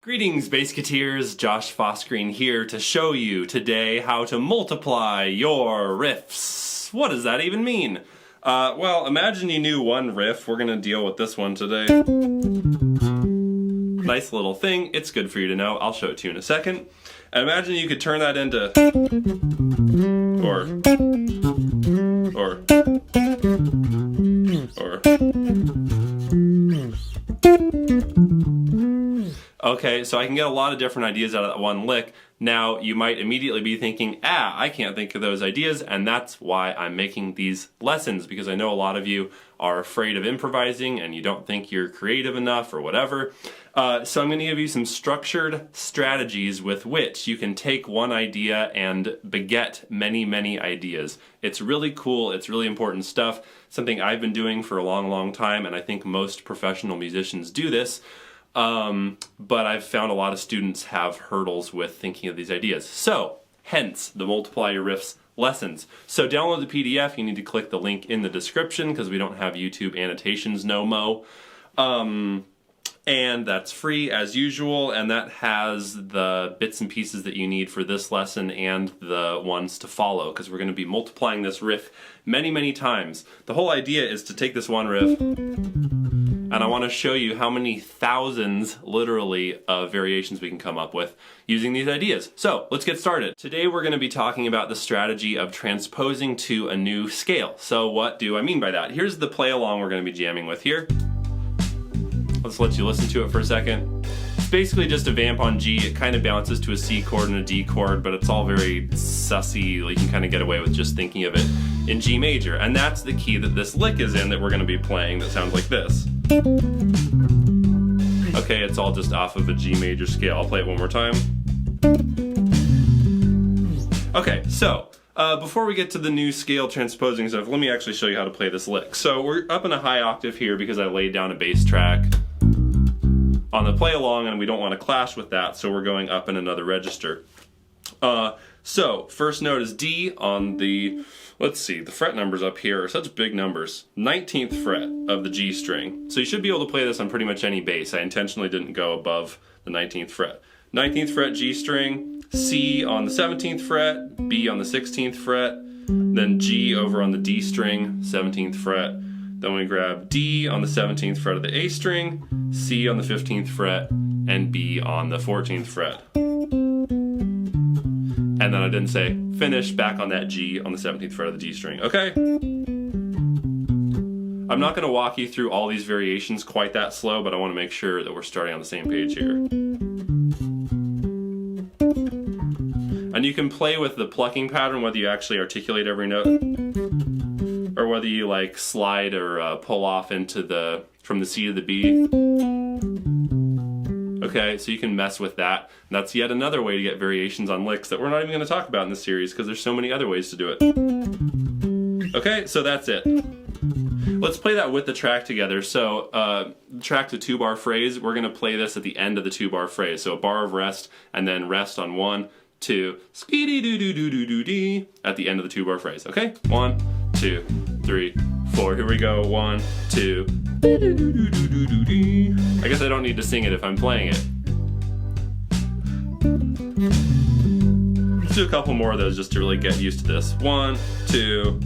Greetings, Bassketeers. Josh Fossgreen here to show you today how to multiply your riffs. What does that even mean? Well, imagine you knew one riff. We're going to deal with this one today. Nice little thing. It's good for you to know. I'll show it to you in a second. And imagine you could turn that into or Okay, so I can get a lot of different ideas out of that one lick. Now, you might immediately be thinking, I can't think of those ideas, and that's why I'm making these lessons, because I know a lot of you are afraid of improvising and you don't think you're creative enough or whatever. So I'm going to give you some structured strategies with which you can take one idea and beget many, many ideas. It's really cool, it's really important stuff, something I've been doing for a long, long time, and I think most professional musicians do this. But I've found a lot of students have hurdles with thinking of these ideas. So, hence the Multiply Your Riffs lessons. So download the PDF, you need to click the link in the description because we don't have YouTube annotations no mo. And that's free as usual, and that has the bits and pieces that you need for this lesson and the ones to follow, because we're going to be multiplying this riff many, many times. The whole idea is to take this one riff, and I want to show you how many thousands, literally, of variations we can come up with using these ideas. So, let's get started. Today we're going to be talking about the strategy of transposing to a new scale. So what do I mean by that? Here's the play along we're going to be jamming with here. Let's let you listen to it for a second. It's basically just a vamp on G. It kind of bounces to a C chord and a D chord, but it's all very sussy. You can kind of get away with just thinking of it in G major. And that's the key that this lick is in that we're going to be playing that sounds like this. Okay, it's all just off of a G major scale. I'll play it one more time. Okay, so before we get to the new scale transposing stuff, let me actually show you how to play this lick. So we're up in a high octave here because I laid down a bass track on the play along, and we don't want to clash with that, so we're going up in another register. So first note is D on the, let's see, the fret numbers up here are such big numbers. 19th fret of the G string. So you should be able to play this on pretty much any bass. I intentionally didn't go above the 19th fret. 19th fret G string, C on the 17th fret, B on the 16th fret, then G over on the D string, 17th fret. Then we grab D on the 17th fret of the A string, C on the 15th fret, and B on the 14th fret. And then I didn't say finish back on that G on the 17th fret of the D string, okay? I'm not going to walk you through all these variations quite that slow, but I want to make sure that we're starting on the same page here. And you can play with the plucking pattern, whether you actually articulate every note, or whether you like slide or pull off into the, from the C to the B. Okay, so you can mess with that. And that's yet another way to get variations on licks that we're not even going to talk about in this series because there's so many other ways to do it. Okay, so that's it. Let's play that with the track together. So, track to 2-bar phrase, we're going to play this at the end of the 2-bar phrase. So a bar of rest, and then rest on 1, 2, skee-dee-doo-doo-doo-doo-dee at the end of the 2-bar phrase. Okay? 1, 2, 3, 4. Here we go. 1, 2. I guess I don't need to sing it if I'm playing it. Let's do a couple more of those just to really get used to this. 1, 2.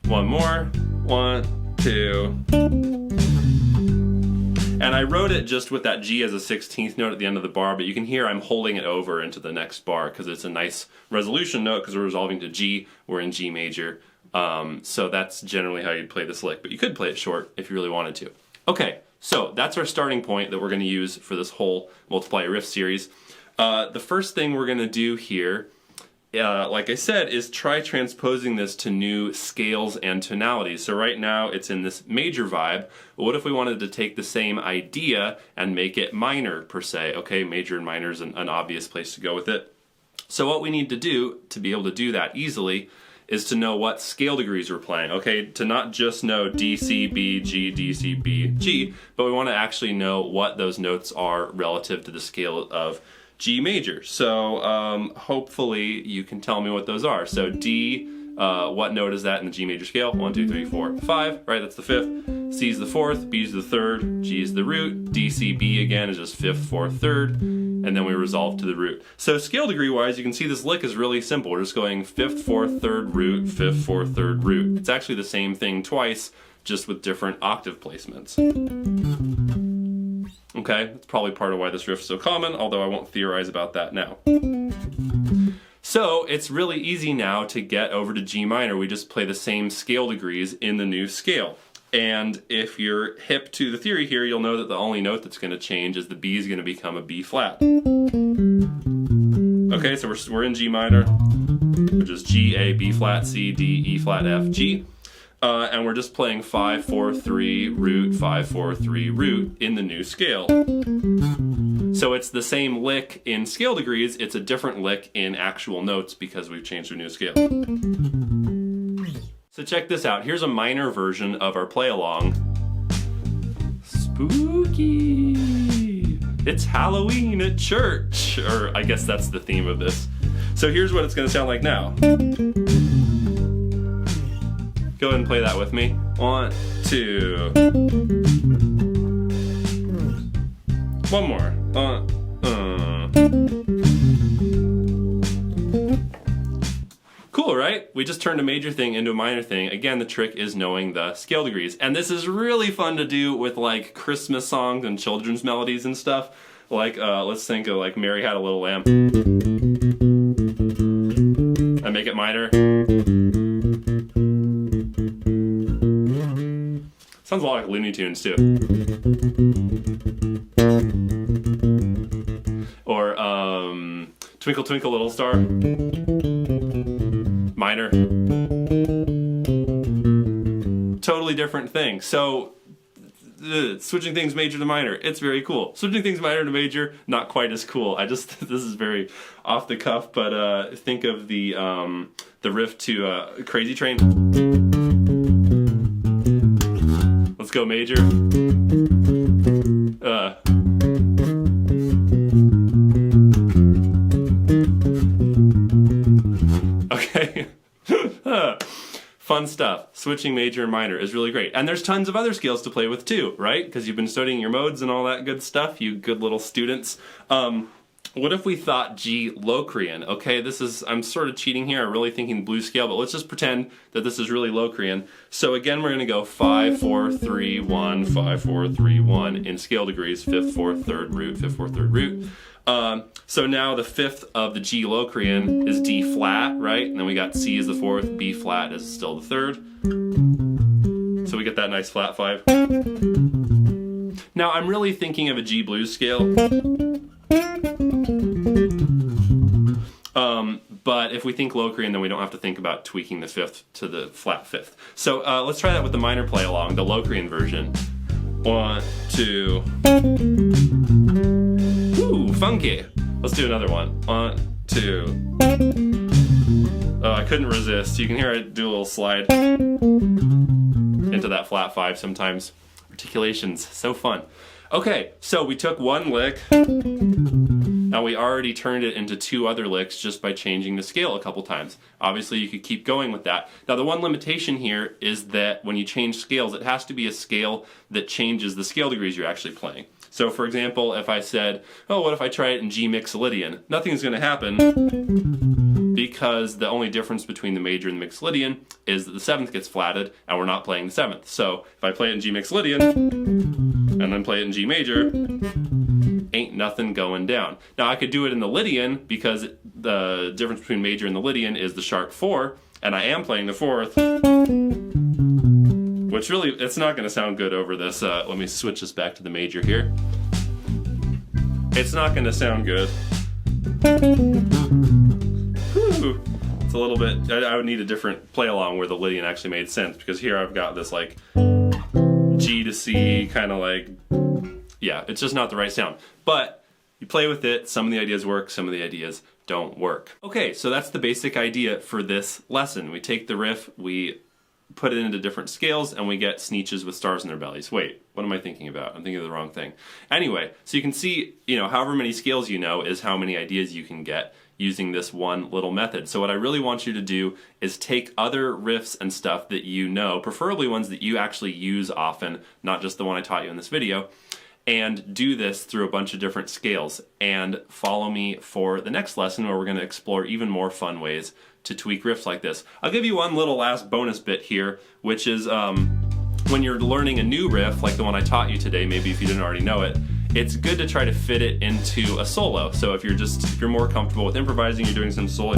1 more. 1, 2. And I wrote it just with that G as a 16th note at the end of the bar, but you can hear I'm holding it over into the next bar because it's a nice resolution note because we're resolving to G, we're in G major. So that's generally how you'd play this lick, but you could play it short if you really wanted to. Okay, so that's our starting point that we're going to use for this whole Multiply Your Riffs series. The first thing we're going to do here, like I said, is try transposing this to new scales and tonalities. So right now it's in this major vibe. But what if we wanted to take the same idea and make it minor per se? Okay, major and minor is an obvious place to go with it. So what we need to do to be able to do that easily is to know what scale degrees we're playing. Okay, to not just know D, C, B, G, D, C, B, G, but we want to actually know what those notes are relative to the scale of G major. So hopefully you can tell me what those are. So D, what note is that in the G major scale? 1, 2, 3, 4, 5, right? That's the 5th. C is the fourth, B is the third, G is the root, D, C, B again is just fifth, fourth, third, and then we resolve to the root. So scale degree wise, you can see this lick is really simple. We're just going fifth, fourth, third, root, fifth, fourth, third, root. It's actually the same thing twice, just with different octave placements. Okay, that's probably part of why this riff is so common, although I won't theorize about that now. So it's really easy now to get over to G minor. We just play the same scale degrees in the new scale. And if you're hip to the theory here, you'll know that the only note that's going to change is the B is going to become a B flat. Okay, so we're in G minor, which is G, A, B flat, C, D, E flat, F, G. And we're just playing 5, 4, 3, root, 5, 4, 3, root in the new scale. So it's the same lick in scale degrees, it's a different lick in actual notes because we've changed to a new scale. So check this out, here's a minor version of our play along. Spooky! It's Halloween at church! Or I guess that's the theme of this. So here's what it's gonna sound like now. Go ahead and play that with me. 1, 2. One more. Cool, right? We just turned a major thing into a minor thing. Again, the trick is knowing the scale degrees. And this is really fun to do with like Christmas songs and children's melodies and stuff. Like, let's think of like Mary Had a Little Lamb. And make it minor. Sounds a lot like Looney Tunes too. Or Twinkle Twinkle Little Star. Minor. Totally different thing. So switching things major to minor, it's very cool. Switching things minor to major, not quite as cool. This is very off the cuff, but think of the riff to Crazy Train. Let's go major. Okay. Fun stuff. Switching major and minor is really great. And there's tons of other scales to play with too, right? Because you've been studying your modes and all that good stuff, you good little students. What if we thought G Locrian? Okay, I'm sort of cheating here, I'm really thinking blues scale, but let's just pretend that this is really Locrian. So again, we're gonna go 5, 4, 3, 1, 5, 4, 3, 1 in scale degrees, 5th, 4th, 3rd, root, 5th, 4th, 3rd, root. So now the 5th of the G Locrian is D flat, right? And then we got C is the 4th, B flat is still the 3rd. So we get that nice flat 5. Now I'm really thinking of a G blues scale. But if we think Locrian, then we don't have to think about tweaking the 5th to the flat 5th. So let's try that with the minor play along, the Locrian version. 1, 2. Ooh, funky. Let's do another one. 1, 2. Oh, I couldn't resist. You can hear it do a little slide into that flat 5 sometimes. Articulations, so fun. Okay, so we took one lick, and we already turned it into 2 other licks just by changing the scale a couple times. Obviously, you could keep going with that. Now, the one limitation here is that when you change scales, it has to be a scale that changes the scale degrees you're actually playing. So, for example, if I said, oh, what if I try it in G Mixolydian? Nothing's going to happen because the only difference between the major and the Mixolydian is that the 7th gets flatted, and we're not playing the 7th. So, if I play it in G Mixolydian, and then play it in G major, ain't nothing going down. Now I could do it in the Lydian because the difference between major and the Lydian is the sharp 4, and I am playing the 4th, which really, it's not going to sound good over this. Let me switch this back to the major here. It's not going to sound good. Whew. It's a little bit, I would need a different play along where the Lydian actually made sense, because here I've got this like G to C, kind of like, yeah, it's just not the right sound. But you play with it, some of the ideas work, some of the ideas don't work. Okay, so that's the basic idea for this lesson. We take the riff, we put it into different scales, and we get Sneetches with stars in their bellies. Wait, what am I thinking about? I'm thinking of the wrong thing. Anyway, so you can see, however many scales you know is how many ideas you can get using this one little method. So what I really want you to do is take other riffs and stuff that you know, preferably ones that you actually use often, not just the one I taught you in this video, and do this through a bunch of different scales. And follow me for the next lesson where we're going to explore even more fun ways to tweak riffs like this. I'll give you one little last bonus bit here, which is when you're learning a new riff, like the one I taught you today, maybe if you didn't already know it, it's good to try to fit it into a solo. So if you're more comfortable with improvising, you're doing some solo.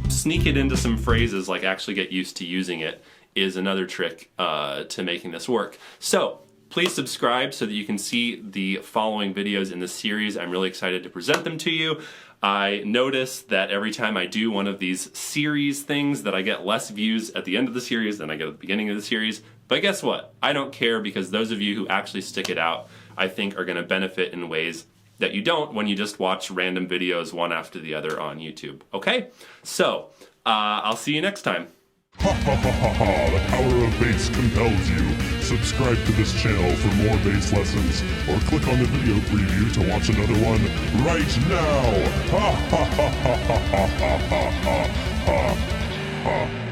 Sneak it into some phrases, like actually get used to using it, is another trick to making this work. So please subscribe so that you can see the following videos in the series. I'm really excited to present them to you. I notice that every time I do one of these series things that I get less views at the end of the series than I get at the beginning of the series. But guess what? I don't care, because those of you who actually stick it out, I think, are going to benefit in ways that you don't when you just watch random videos one after the other on YouTube. Okay? So, I'll see you next time. Ha ha ha ha ha, the power of bass compels you. Subscribe to this channel for more bass lessons, or click on the video preview to watch another one right now. Ha ha ha ha ha ha ha ha ha.